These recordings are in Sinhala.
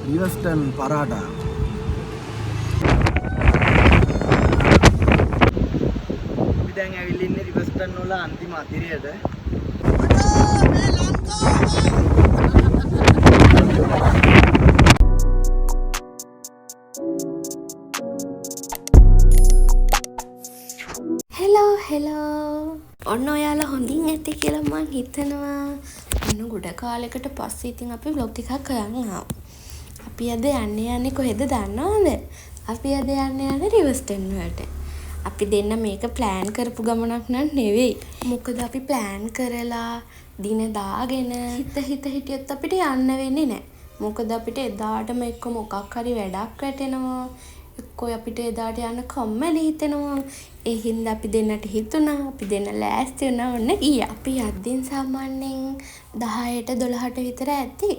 රිවස්ටන් පරාටා අපි දැන් ඇවිල්ලා ඉන්නේ රිවස්ටන් වල අන්තිම අතිරයට. හෙලෝ ඔන්න ඔයාලා හොඳින් ඇති කියලා මං හිතනවා. ඔන්න ගොඩ කාලෙකට පස්සේ ඉතින් අපි vlog ටිකක් කරන් ආවා. අපි අද යන්නේ කොහෙද දන්නවද? අපි අද යන්නේ රිවර්ස්ටන් වලට. අපි දෙන්න මේක ප්ලෑන් කරපු ගමනක් නෙවෙයි. මොකද අපි ප්ලෑන් කරලා දින දාගෙන හිත හිටියොත් අපිට යන්න වෙන්නේ නැහැ. මොකද අපිට එදාටම එක්ක මොකක් හරි වැඩක් වැටෙනවා. එක්කෝ අපිට එදාට යන්න කම්මැලි හිතෙනවා. ඒ හින්දා අපි දෙන්නට හිතුණා. අපි දෙන්න ලෑස්ති වුණා. ඔන්න ගියා. අපි යද්දින් සාමාන්‍යයෙන් 10ට 12ට විතර ඇති.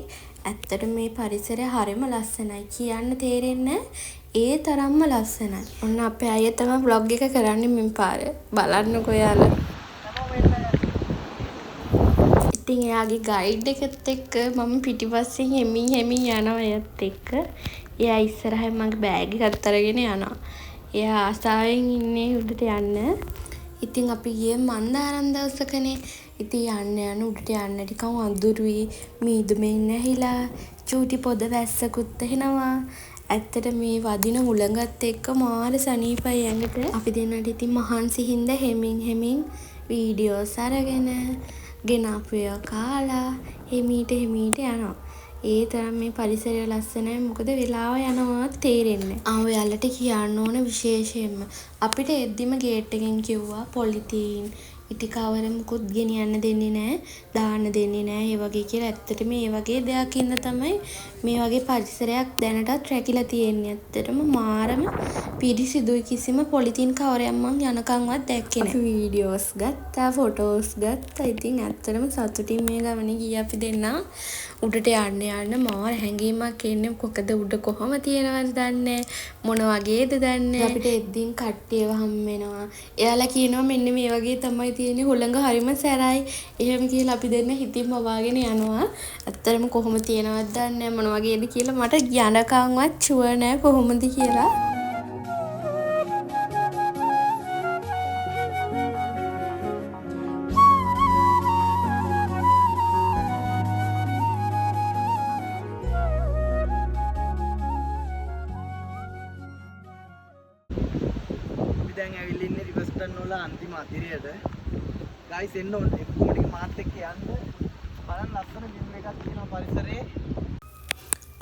ඇත්තට මේ පරිසරය හරිම ලස්සනයි. කියන්න තේරෙන්නේ ඒ තරම්ම ලස්සනයි. ඔන්න අපේ අයියා තමයි vlog එක කරන්නේ මේ පාර. බලන්නකෝ යාළුවා. ඉතින් එයාගේ ගයිඩ් එකත් එක්ක මම පිටිපස්සෙන් හෙමින් යනවා එයත් එක්ක. එයා ඉස්සරහින් මගේ බෑග් එකත් අරගෙන යනවා. එයා ආසාවෙන් ඉන්නේ උඩට යන්න. ඉතින් අපි ගියේ මන්දාරම් දවසකනේ. ඉතින් යන්න උඩට යන්න ටිකක් අඳුරුයි. මීදුමෙන් නැහිලා චූටි පොද වැස්සකුත් එනවා. ඇත්තට මේ වදින හුළඟත් එක්ක මාර සනීපයි ඇඟට. අපි දෙන්නට ඉතින් මහන්සි හින්දා හෙමින් වීඩියෝස් අරගෙන ගෙනාපු ඒවා කාලා හිමීට යනවා. ඒ තරම් මේ පරිසරය ලස්සනයි. මොකද වෙලාව යනවා තේරෙන්නේ නැහැ. ඔයාලට කියන්න ඕන විශේෂයෙන්ම අපිට එද්දිම ගේට් එකෙන් කිව්වා පොලිතීන් ඉටි කවර මුකුත් ගෙනියන්න දෙන්නේ නැහැ, දාන්න දෙන්නේ නැහැ ඒ වගේ කියලා. ඇත්තටම මේ වගේ දෙයක් ඉන්න තමයි මේ වගේ පරිසරයක් දැනටත් රැකිලා තියෙන්නේ. ඇත්තටම මාරම පිරිසිදුයි. කිසිම පොලිතීන් කවරයක් මං යනකම්වත් දැක්කේ නැහැ. වීඩියෝස් ගත්තා, ෆොටෝස් ගත්තා. ඉතින් ඇත්තටම සතුටින් මේ ගමනේ ගියා අපි දෙන්නා. උඩට යන්න මාර හැංගීමක් එන්නේ. කොකද උඩ කොහොම තියෙනවද දන්නේ මොන වගේද දන්නේ. අපිට එද්දින් කට්ටියව හම් වෙනවා. එයාලා කියනවා මෙන්න මේ වගේ තමයි තියෙන්නේ, හොළඟ හරිම සැරයි. එහෙම කියලා අපි දෙන්න හිතින් මවාගෙන යනවා. ඇත්තටම කොහොම තියෙනවද දන්නේ මොන වගේද කියලා මට යනකම්වත් ෂුවර් නෑ කොහොමද කියලා. දැන් ඇවිල්ලා ඉන්නේ රිවර්ස්ටන් වල අන්තිම අතිරයට. ගයිස් එන්න ඕනේ. එක්කම ටික මාත් එක්ක යන්න. බලන්න ලස්සන view එකක් තියෙනවා පරිසරේ.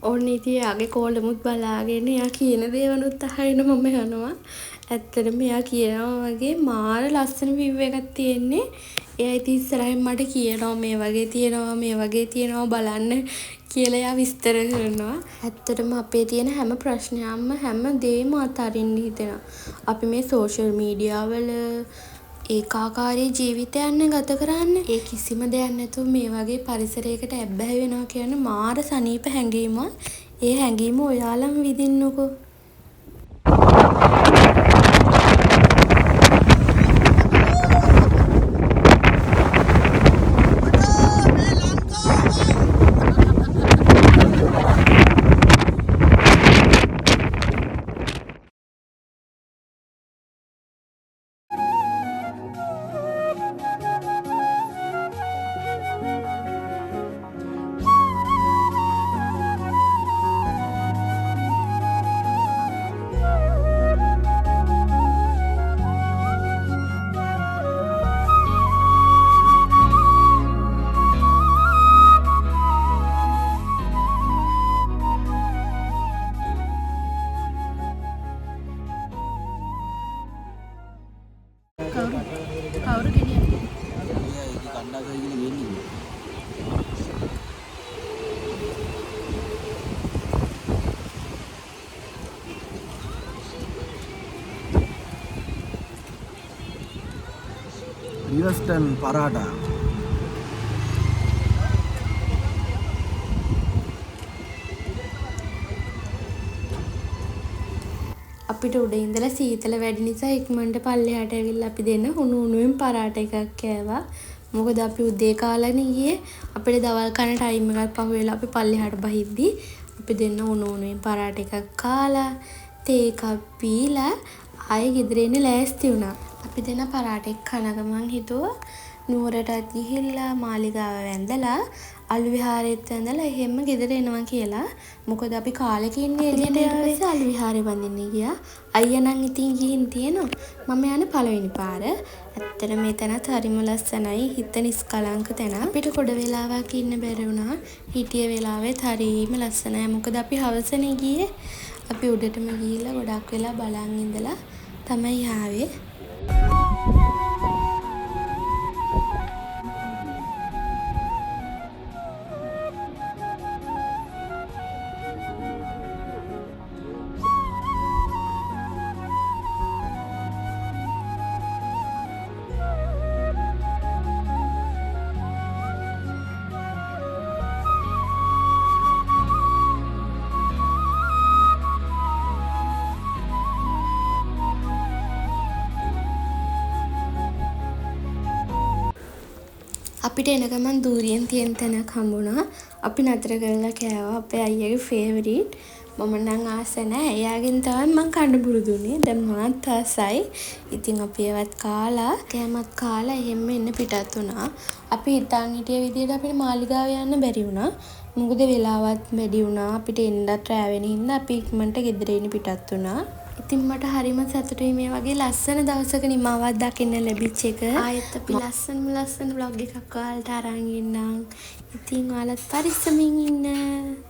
ඕන්න ඉතින් යාගේ කෝලමුත් බලාගෙන එයා කියන දේවලුත් අහගෙන මම යනවා. ඇත්තටම එයා කියනවා වගේ මාර ලස්සන view එකක් තියෙන්නේ. එයා ඉතින් ඉස්සරහින් මට කියනවා මේ වගේ තියෙනවා බලන්න කියලා එයා විස්තර කරනවා. ඇත්තටම අපේ තියෙන හැම ප්‍රශ්නයක්ම හැම දෙයක්ම අතරින්න හිතෙනවා. අපි මේ සෝෂල් මීඩියා වල ඒකාකාරී ජීවිතයන් ගත කරන්නේ. ඒ කිසිම දෙයක් නැතුව මේ වගේ පරිසරයකට ඇබ්බැහි වෙනවා කියන්නේ මාර සනීප හැඟීමක්. ඒ හැඟීම ඔයාලම විඳින්නකෝ. කවුරු ගෙනියන්නේ? ඒක කණ්ඩායමයි කියලා වෙන්නේ. රිවර්ස්ටන් පරාටා අපිට උඩ ඉඳලා සීතල වැඩි නිසා ඉක්මනට පල්ලෙහාට ඇවිල්ලා අපි දෙන්න උණුවෙන් පරාට එකක් කෑවා. මොකද අපි උදේ කාලනේ ගියේ. අපිට දවල් කන ටයිම් එකක් පහු වෙලා අපි පල්ලෙහාට බහිද්දි අපි දෙන්න උණුවෙන් පරාට එකක් කාලා තේ එකක් පීලා ආයෙ ගෙදර එන්න ලෑස්ති වුණා. අපි දෙන්න පරාට එක කන ගමන් හිතුවා නුවරටත් ගිහිල්ලා මාලිගාව වැඳලා අලු විහාරෙත් වැඳලා එහෙම ගෙදර එනවා කියලා. මොකද අපි කාලෙක ඉන්නේ එළියට. ඊට පස්සේ අලු විහාරේ වඳින්න ගියා. අයියා නම් ඉතින් ගිහින් තියෙනවා. මම යන්නේ පළවෙනි පාර. ඇත්තට මේ තැනත් හරිම ලස්සනයි. හිත නිස්කලංක තැන. අපිට ගොඩ වෙලාවක් ඉන්න බැරි වුණා. හිටිය වෙලාවෙත් හරිම ලස්සනයි. මොකද අපි හවසනේ ගියේ. අපි උඩටම ගිහිල්ලා ගොඩක් වෙලා බලන් ඉඳලා තමයි ආවේ. අපිට එන ගමන් දූරියෙන් තියෙන තැනක් හම්බුණා. අපි නතර කරලා කෑවා අපේ අයියාගේ ෆේවරිට්. මම නම් ආස නැහැ. එයාගෙන් තමයි මම කන්න පුරුදු වුණේ. දැන් මාත් ආසයි. ඉතින් අපි ඒවත් කාලා කෑමත් කාලා එහෙම එන්න පිටත් වුණා. අපි හිතන් හිටිය විදිහට අපිට මාලිගාව යන්න බැරි වුණා. මොකද වෙලාවත් වැඩි වුණා. අපිට එන්නත් රෑ වෙන හින්දා අපි ඉක්මනට ගෙදර එන්න පිටත් වුණා. ඉතින් මට හරිම සතුටුයි මේ වගේ ලස්සන දවසක නිමාවක් දකින්න ලැබිච්ච එක. ආයෙත් අපි ලස්සන vlog එකක් ඔයාලට අරන් එන්නම්. ඉතින් ඔයාලත් පරිස්සමින් ඉන්න.